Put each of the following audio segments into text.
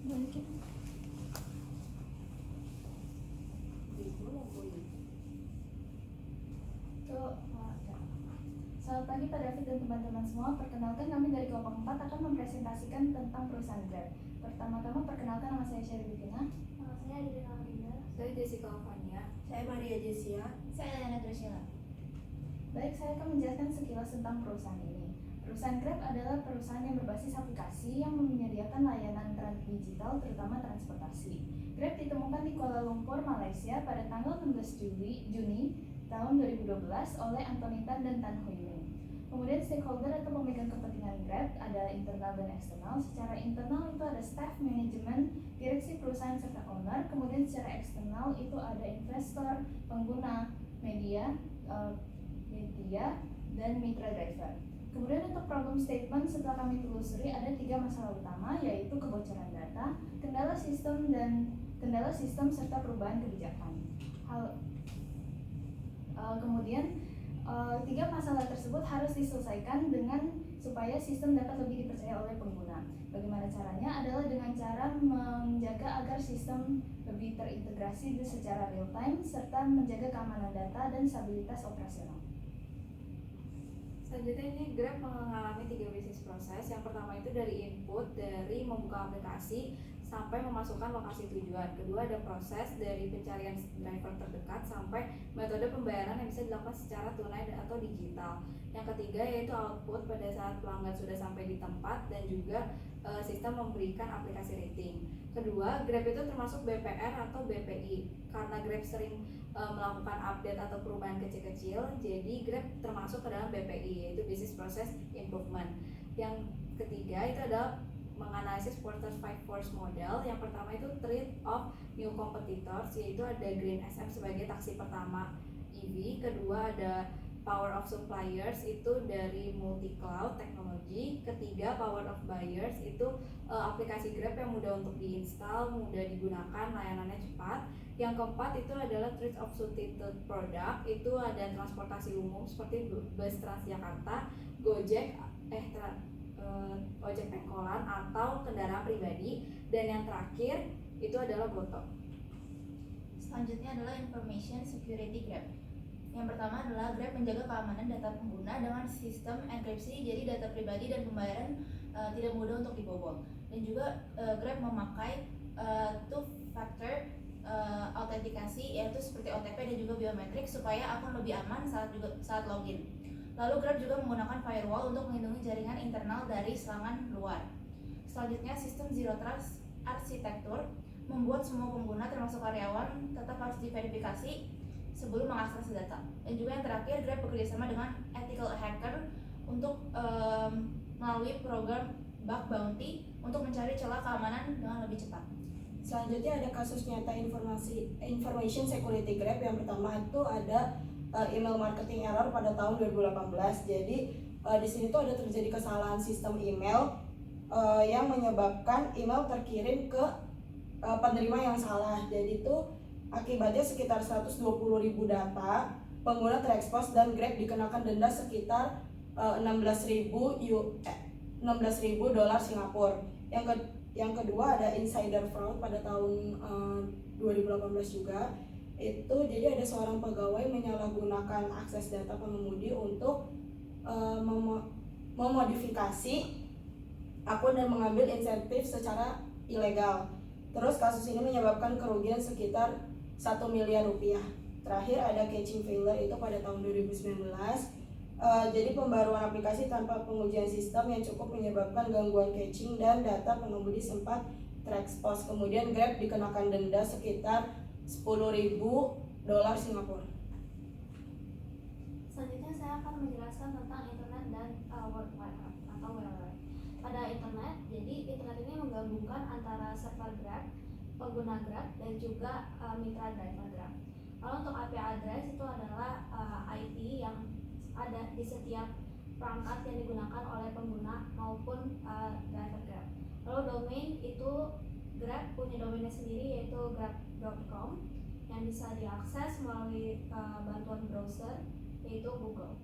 Balikin. Selamat pagi Pak David dan teman-teman semua. Perkenalkan, kami dari kelompok 4 akan mempresentasikan tentang perusahaan Grab. Pertama-tama perkenalkan, nama saya Sherry Bukina. Nama saya Adriana Linda. Saya Jessica Alvania. Saya Maria Jessia. Saya Lena Graciela. Baik, saya akan menjelaskan sekilas tentang perusahaan ini. Perusahaan Grab adalah perusahaan yang berbasis aplikasi yang menyediakan layanan digital, terutama transportasi. Grab ditemukan di Kuala Lumpur, Malaysia pada tanggal 16 Juni tahun 2012 oleh Anthony Tan dan Tan Hui Ming. Kemudian stakeholder atau pemegang kepentingan Grab ada internal dan eksternal. Secara internal itu ada staff, manajemen, direksi perusahaan serta owner. Kemudian secara eksternal itu ada investor, pengguna, media, dan mitra driver. Kemudian untuk problem statement setelah kami telusuri ada 3 masalah utama, yaitu kebocoran data, kendala sistem serta perubahan kebijakan. Kemudian 3 masalah tersebut harus diselesaikan supaya sistem dapat lebih dipercaya oleh pengguna. Bagaimana caranya? Adalah dengan cara menjaga agar sistem lebih terintegrasi secara real time serta menjaga keamanan data dan stabilitas operasional. Selanjutnya ini Grab mengalami 3 bisnis proses. Yang pertama itu dari input, dari membuka aplikasi sampai memasukkan lokasi tujuan. Kedua ada proses dari pencarian driver terdekat sampai metode pembayaran yang bisa dilakukan secara tunai atau digital. Yang ketiga yaitu output pada saat pelanggan sudah sampai di tempat dan juga sistem memberikan aplikasi rating. Kedua, Grab itu termasuk BPR atau BPI. Karena Grab sering melakukan update atau perubahan kecil-kecil, jadi Grab termasuk ke dalam BPI, yaitu Business Process Improvement. Yang ketiga itu adalah menganalisis quarter 5 force model. Yang pertama itu trade of new competitors, yaitu ada Green SM sebagai taksi pertama EV. Kedua ada power of suppliers, itu dari multi cloud technology. Ketiga power of buyers, itu aplikasi Grab yang mudah untuk diinstal, mudah digunakan, layanannya cepat. Yang keempat itu adalah trade of substitute product, itu ada transportasi umum seperti bus Transjakarta, Gojek, ojek pengkolan atau kendaraan pribadi. Dan yang terakhir itu adalah Goto. Selanjutnya adalah information security Grab. Yang pertama adalah Grab menjaga keamanan data pengguna dengan sistem enkripsi, jadi data pribadi dan pembayaran tidak mudah untuk dibobol. Dan juga Grab memakai two-factor autentikasi, yaitu seperti OTP dan juga biometrik supaya akun lebih aman saat login. Lalu Grab juga menggunakan firewall untuk melindungi jaringan internal dari serangan luar. Selanjutnya sistem Zero Trust arsitektur membuat semua pengguna termasuk karyawan tetap harus diverifikasi sebelum mengakses data. Dan juga yang terakhir, Grab bekerjasama dengan ethical hacker untuk melalui program bug bounty untuk mencari celah keamanan dengan lebih cepat. Selanjutnya ada kasus nyata information security Grab. Yang pertama itu ada email marketing error pada tahun 2018. Jadi di sini tuh ada terjadi kesalahan sistem email yang menyebabkan email terkirim ke penerima yang salah. Jadi itu akibatnya sekitar 120.000 data pengguna terekspos dan Grab dikenakan denda sekitar 16.000 dolar Singapura. Yang kedua ada insider fraud pada tahun 2018 juga. Itu jadi ada seorang pegawai menyalahgunakan akses data pengemudi untuk memodifikasi akun dan mengambil insentif secara ilegal. Terus kasus ini menyebabkan kerugian sekitar 1 miliar rupiah. Terakhir ada caching failure, itu pada tahun 2019. Jadi pembaruan aplikasi tanpa pengujian sistem yang cukup menyebabkan gangguan caching dan data pengemudi sempat terekspos. Kemudian Grab dikenakan denda sekitar 10.000 dolar Singapura. Selanjutnya saya akan menjelaskan tentang internet dan World Wide Web atau WWW. Pada internet, jadi internet ini menggabungkan antara server Grab, pengguna Grab, dan juga mitra driver Grab. Lalu untuk IP address itu adalah IP yang ada di setiap perangkat yang digunakan oleh pengguna maupun driver Grab. Lalu domain itu Grab punya domainnya sendiri, yaitu grab.com, yang bisa diakses melalui bantuan browser, yaitu Google.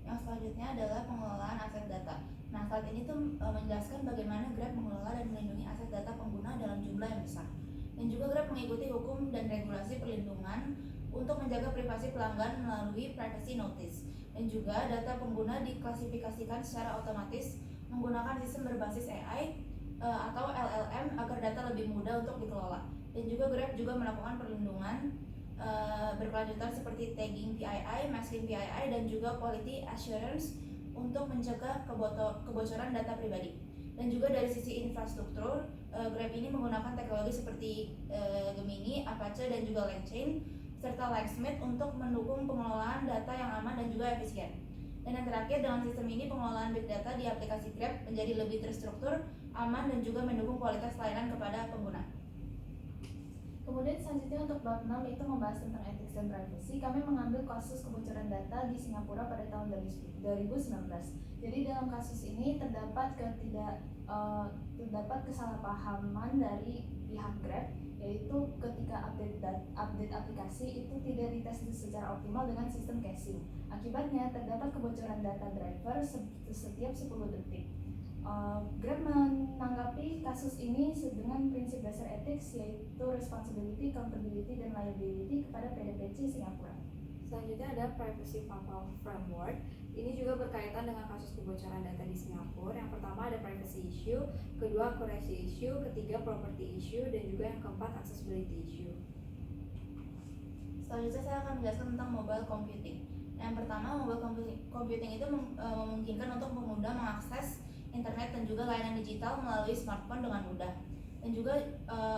Yang selanjutnya adalah pengelolaan aset data. Nah, slide ini tuh menjelaskan bagaimana Grab mengelola dan melindungi aset data pengguna dalam jumlah yang besar. Dan juga Grab mengikuti hukum dan regulasi perlindungan untuk menjaga privasi pelanggan melalui privacy notice. Dan juga data pengguna diklasifikasikan secara otomatis menggunakan sistem berbasis AI atau LLM agar data lebih mudah untuk dikelola. Dan juga Grab juga melakukan perlindungan berkelanjutan seperti tagging PII, masking PII, dan juga quality assurance untuk mencegah kebocoran data pribadi. Dan juga dari sisi infrastruktur, Grab ini menggunakan teknologi seperti Gemini, Apache, dan juga LangChain serta Lightsmith untuk mendukung pengelolaan data yang aman dan juga efisien. Dan yang terakhir, dengan sistem ini pengelolaan big data di aplikasi Grab menjadi lebih terstruktur, aman, dan juga mendukung kualitas layanan kepada pengguna. Kemudian selanjutnya untuk bab 6 itu membahas tentang ethics dan privacy. Kami mengambil kasus kebocoran data di Singapura pada tahun 2019. Jadi dalam kasus ini terdapat kesalahpahaman dari pihak Grab, yaitu ketika update aplikasi itu tidak dites secara optimal dengan sistem caching. Akibatnya terdapat kebocoran data driver setiap 10 detik. Grab menanggapi kasus ini dengan prinsip dasar ethics, yaitu responsibility, accountability, dan liability kepada PDPC Singapura. Selanjutnya ada Privacy Framework. Ini juga berkaitan dengan kasus kebocoran data di Singapura. Yang pertama ada privacy issue, kedua accuracy issue, ketiga property issue, dan juga yang keempat accessibility issue. Selanjutnya saya akan menjelaskan tentang mobile computing. Yang pertama, mobile computing itu memungkinkan untuk pemuda mengakses internet dan juga layanan digital melalui smartphone dengan mudah. Dan juga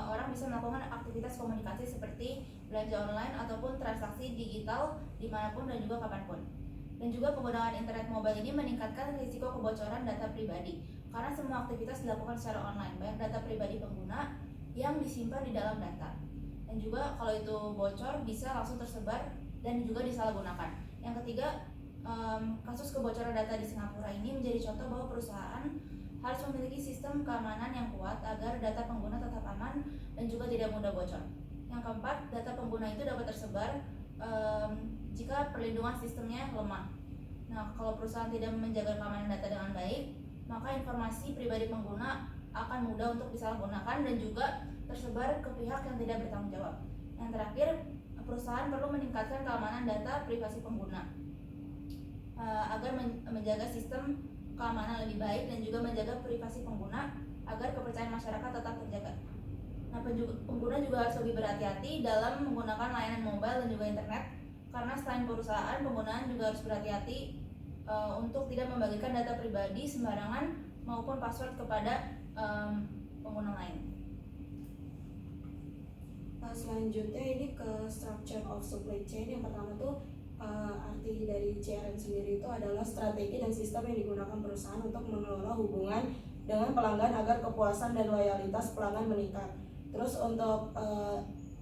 orang bisa melakukan aktivitas komunikasi seperti belanja online ataupun transaksi digital dimanapun dan juga kapanpun. Dan juga penggunaan internet mobile ini meningkatkan risiko kebocoran data pribadi karena semua aktivitas dilakukan secara online, banyak data pribadi pengguna yang disimpan di dalam data. Dan juga kalau itu bocor bisa langsung tersebar dan juga disalahgunakan. Yang ketiga, kasus kebocoran data di Singapura ini menjadi contoh bahwa perusahaan harus memiliki sistem keamanan yang kuat agar data pengguna tetap aman dan juga tidak mudah bocor. Yang keempat, data pengguna itu dapat tersebar jika perlindungan sistemnya lemah. Nah, kalau perusahaan tidak menjaga keamanan data dengan baik, maka informasi pribadi pengguna akan mudah untuk disalahgunakan dan juga tersebar ke pihak yang tidak bertanggung jawab. Yang terakhir, perusahaan perlu meningkatkan keamanan data privasi pengguna agar menjaga sistem keamanan lebih baik dan juga menjaga privasi pengguna agar kepercayaan masyarakat tetap terjaga. Nah, pengguna juga harus lebih berhati-hati dalam menggunakan layanan mobile dan juga internet, karena selain perusahaan, penggunaan juga harus berhati-hati untuk tidak membagikan data pribadi sembarangan maupun password kepada pengguna lain. Selanjutnya ini ke structure of supply chain. Yang pertama tuh arti dari CRM sendiri itu adalah strategi dan sistem yang digunakan perusahaan untuk mengelola hubungan dengan pelanggan agar kepuasan dan loyalitas pelanggan meningkat. Terus untuk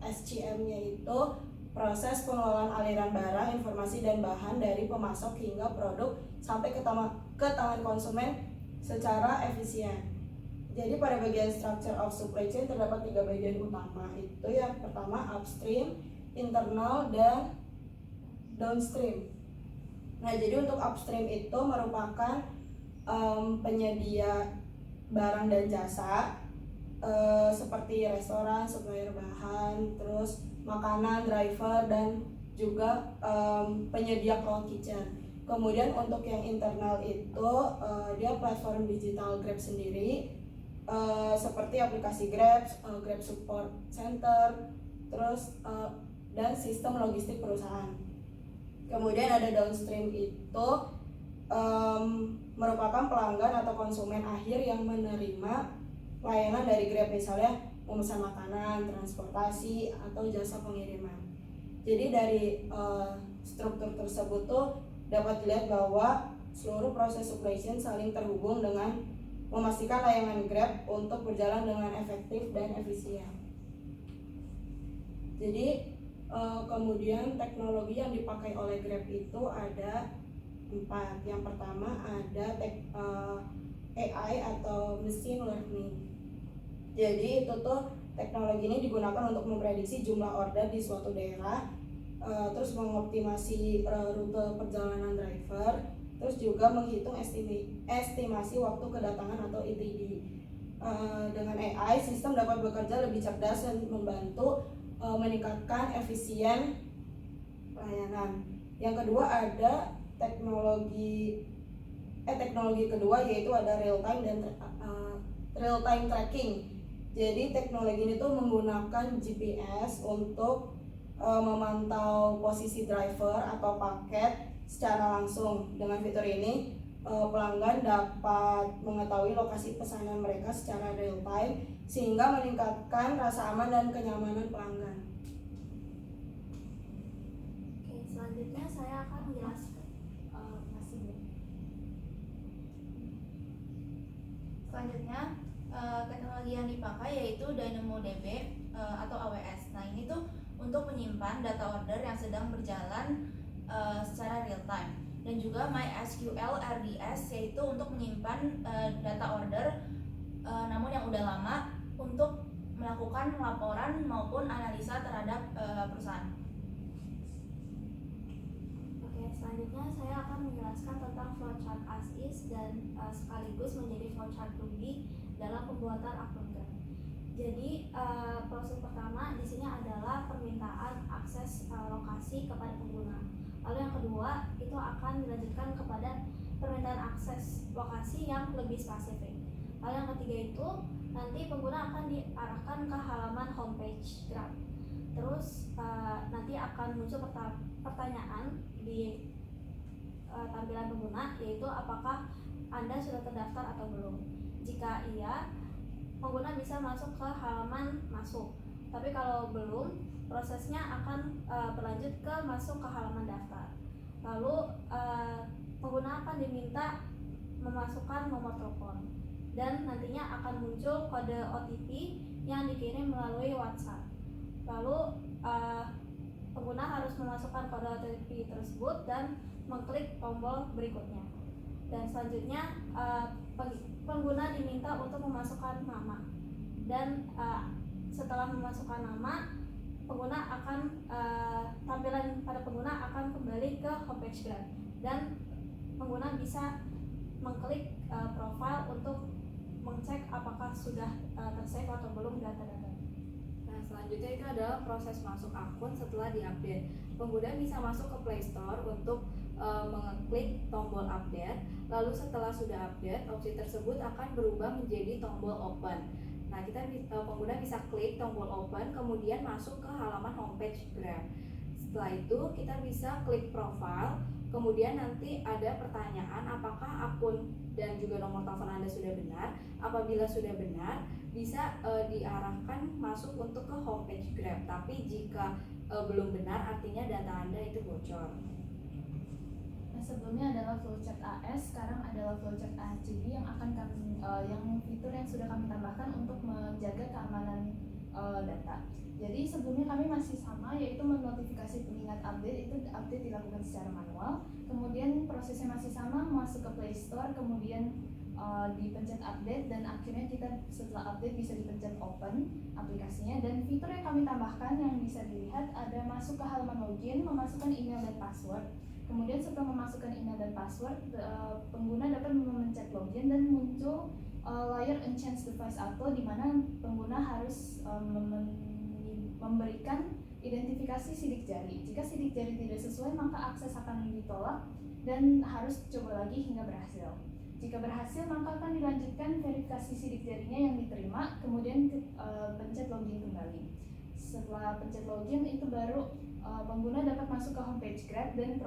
SCM-nya itu proses pengelolaan aliran barang, informasi, dan bahan dari pemasok hingga produk sampai ke tangan konsumen secara efisien. Jadi pada bagian structure of supply chain terdapat 3 bagian utama. Itu yang pertama upstream, internal, dan downstream. Nah, jadi untuk upstream itu merupakan penyedia barang dan jasa seperti restoran, supplier bahan, terus makanan, driver, dan juga penyedia cloud kitchen. Kemudian untuk yang internal itu dia platform digital Grab sendiri, seperti aplikasi Grab, Grab Support Center, terus dan sistem logistik perusahaan. Kemudian ada downstream itu merupakan pelanggan atau konsumen akhir yang menerima layanan dari Grab, misalnya memesan makanan, transportasi, atau jasa pengiriman. Jadi dari struktur tersebut tuh dapat dilihat bahwa seluruh proses supply chain saling terhubung dengan memastikan layanan Grab untuk berjalan dengan efektif dan efisien. Jadi kemudian teknologi yang dipakai oleh Grab itu ada 4. Yang pertama ada AI atau machine learning. Jadi itu tuh teknologi ini digunakan untuk memprediksi jumlah order di suatu daerah, terus mengoptimasi rute perjalanan driver, terus juga menghitung estimasi waktu kedatangan atau ETD. Dengan AI, sistem dapat bekerja lebih cerdas dan membantu meningkatkan efisien pelayanan. Yang kedua ada teknologi kedua yaitu ada real time tracking. Jadi teknologi ini tuh menggunakan GPS untuk memantau posisi driver atau paket secara langsung. Dengan fitur ini pelanggan dapat mengetahui lokasi pesanan mereka secara real time sehingga meningkatkan rasa aman dan kenyamanan pelanggan. Oke, selanjutnya saya akan menjelaskan teknologi yang dipakai yaitu DynamoDB atau AWS. Nah, ini tuh untuk menyimpan data order yang sedang berjalan secara real time, dan juga MySQL RDS yaitu untuk menyimpan data order namun yang udah lama untuk melakukan laporan maupun analisa terhadap perusahaan. Oke, selanjutnya saya akan menjelaskan tentang flowchart as is dan sekaligus menjadi flowchart to be dalam pembuatan akun Grab. Jadi proses pertama di sini adalah permintaan akses lokasi kepada pengguna. Lalu yang kedua itu akan dilanjutkan kepada permintaan akses lokasi yang lebih spesifik. Lalu yang ketiga itu nanti pengguna akan diarahkan ke halaman homepage Grab. Terus nanti akan muncul pertanyaan di tampilan pengguna, yaitu apakah Anda sudah terdaftar atau belum. Jika iya, pengguna bisa masuk ke halaman masuk. Tapi kalau belum, prosesnya akan berlanjut ke masuk ke halaman daftar. Lalu pengguna akan diminta memasukkan nomor telepon dan nantinya akan muncul kode OTP yang dikirim melalui WhatsApp. Lalu pengguna harus memasukkan kode OTP tersebut dan mengklik tombol berikutnya. Dan selanjutnya pengguna diminta untuk memasukkan nama. Dan setelah memasukkan nama, pengguna akan tampilan pada pengguna akan kembali ke homepage Grab, dan pengguna bisa mengklik profile untuk mengecek apakah sudah tersave atau belum data-data. Nah, selanjutnya itu adalah proses masuk akun setelah diupdate. Pengguna bisa masuk ke Play Store untuk mengeklik tombol update. Lalu setelah sudah update, opsi tersebut akan berubah menjadi tombol open. Nah, pengguna bisa klik tombol open, kemudian masuk ke halaman homepage Grab. Setelah itu kita bisa klik profile, kemudian nanti ada pertanyaan apakah akun dan juga nomor telepon Anda sudah benar. Apabila sudah benar, bisa diarahkan masuk untuk ke homepage Grab. Tapi jika belum benar, artinya data Anda itu bocor. Nah, sebelumnya adalah flowchart AS, sekarang adalah flowchart ASCII yang akan kami yang fitur yang sudah kami tambahkan untuk menjaga keamanan data. Jadi sebelumnya kami masih sama, yaitu menotifikasi pengingat update, itu update dilakukan secara manual. Kemudian prosesnya masih sama, masuk ke Play Store, kemudian dipencet update, dan akhirnya kita setelah update bisa dipencet open aplikasinya. Dan fitur yang kami tambahkan yang bisa dilihat ada masuk ke halaman login, memasukkan email dan password. Kemudian setelah memasukkan email dan password, pengguna dapat memencet login dan muncul layar Unchanged Device Auto, di mana pengguna harus memberikan identifikasi sidik jari. Jika sidik jari tidak sesuai, maka akses akan ditolak dan harus coba lagi hingga berhasil. Jika berhasil, maka akan dilanjutkan verifikasi sidik jarinya yang diterima, kemudian pencet login kembali. Setelah pencet login, itu baru pengguna dapat masuk ke homepage Grab dan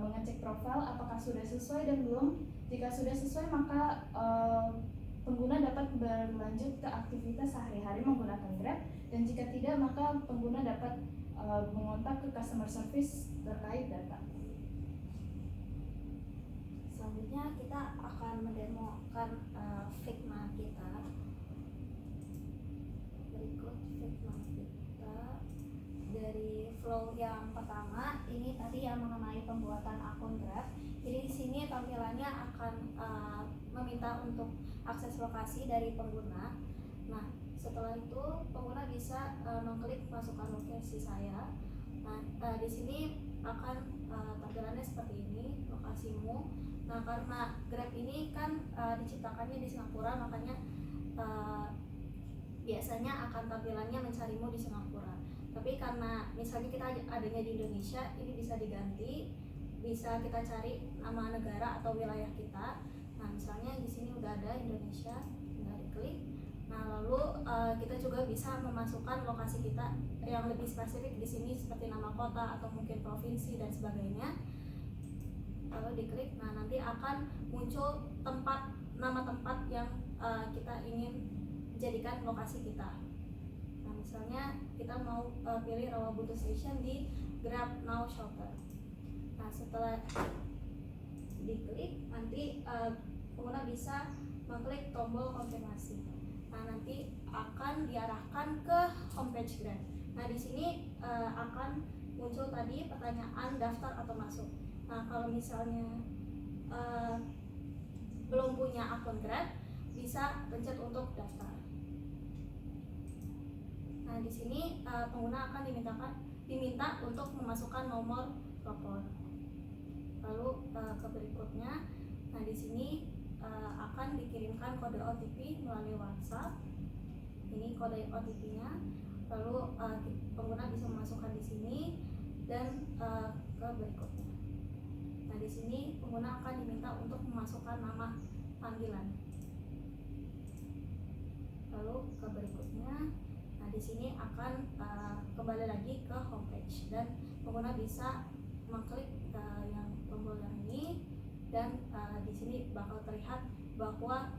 mengecek profil apakah sudah sesuai dan belum. Jika sudah sesuai, maka pengguna dapat berlanjut ke aktivitas sehari-hari menggunakan Grab, dan jika tidak, maka pengguna dapat mengontak ke customer service terkait data. Selanjutnya kita akan mendemokan Figma kita. Berikut Figma kita. Dari flow yang pertama, ini tadi yang mengenai pembuatan akun Grab. Jadi di sini tampilannya akan meminta untuk akses lokasi dari pengguna. Nah, setelah itu pengguna bisa mengklik masukkan lokasi saya. Nah, di sini akan tampilannya seperti ini, lokasimu. Nah, karena Grab ini kan diciptakannya di Singapura, makanya biasanya akan tampilannya mencarimu di Singapura. Tapi karena misalnya kita adanya di Indonesia, ini bisa diganti, bisa kita cari nama negara atau wilayah kita. Nah, misalnya di sini udah ada Indonesia, tinggal diklik. Nah, lalu kita juga bisa memasukkan lokasi kita yang lebih spesifik di sini seperti nama kota atau mungkin provinsi dan sebagainya. Lalu diklik, nah nanti akan muncul nama tempat yang kita ingin jadikan lokasi kita. Nah, misalnya kita mau pilih Rawabuntu Station di Grab Now Shelter. Nah, setelah diklik, nanti pengguna bisa mengklik tombol konfirmasi. Nah, nanti akan diarahkan ke homepage Grab. Nah, di sini akan muncul tadi pertanyaan daftar atau masuk. Nah, kalau misalnya belum punya akun Grab, bisa pencet untuk daftar. Nah, di sini pengguna akan diminta untuk memasukkan nomor telepon. Lalu ke berikutnya, nah di sini akan dikirimkan kode OTP melalui WhatsApp. Ini kode OTP-nya. Lalu pengguna bisa memasukkan di sini dan ke berikutnya. Nah, di sini pengguna akan diminta untuk memasukkan nama panggilan. Lalu ke berikutnya, nah di sini akan kembali lagi ke homepage dan pengguna bisa mengklik yang tombol yang ini dan di sini bakal terlihat bahwa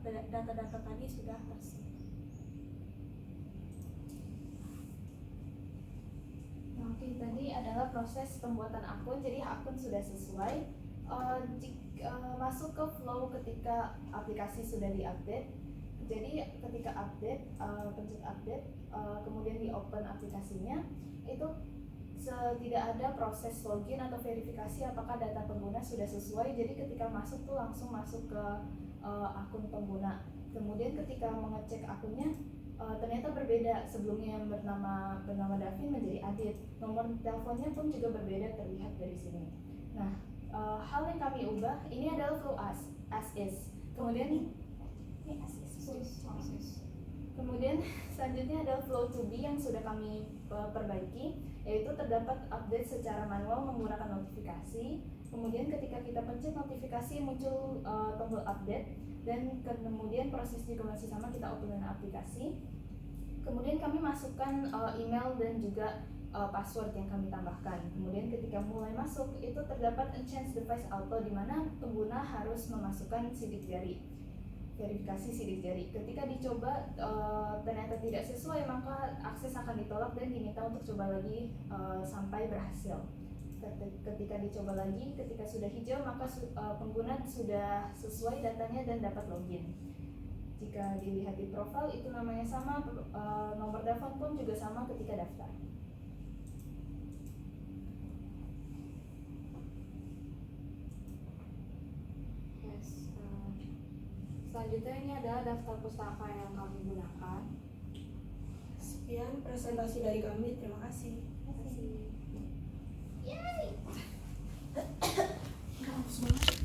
data-data tadi sudah tersedia. Oke, tadi adalah proses pembuatan akun. Jadi akun sudah sesuai. Masuk ke flow ketika aplikasi sudah diupdate. Jadi ketika update, pencet update, kemudian di open aplikasinya, itu tidak ada proses login atau verifikasi apakah data pengguna sudah sesuai. Jadi ketika masuk tuh langsung masuk ke akun pengguna. Kemudian ketika mengecek akunnya, ternyata berbeda. Sebelumnya yang bernama Davin menjadi Adit. Nomor teleponnya pun juga berbeda, terlihat dari sini. Nah, hal yang kami ubah ini adalah flow as is. Kemudian ini as is. Kemudian selanjutnya adalah flow to be yang sudah kami perbaiki, yaitu terdapat update secara manual menggunakan notifikasi. Kemudian ketika kita pencet notifikasi muncul tombol update, dan kemudian proses juga masih sama, kita open aplikasi. Kemudian kami masukkan email dan juga password yang kami tambahkan. Kemudian ketika mulai masuk itu terdapat enhance device auto, di mana pengguna harus memasukkan sidik jari, verifikasi sidik jari. Ketika dicoba ternyata tidak sesuai, maka akses akan ditolak dan diminta untuk coba lagi sampai berhasil. Ketika dicoba lagi, ketika sudah hijau, maka pengguna sudah sesuai datanya dan dapat login. Jika dilihat di profil itu namanya sama, nomor telepon pun juga sama ketika daftar. Selanjutnya ini adalah daftar pustaka yang kami gunakan. Sekian presentasi dari kami, terima kasih. Terima kasih. Yay! Bagus banget.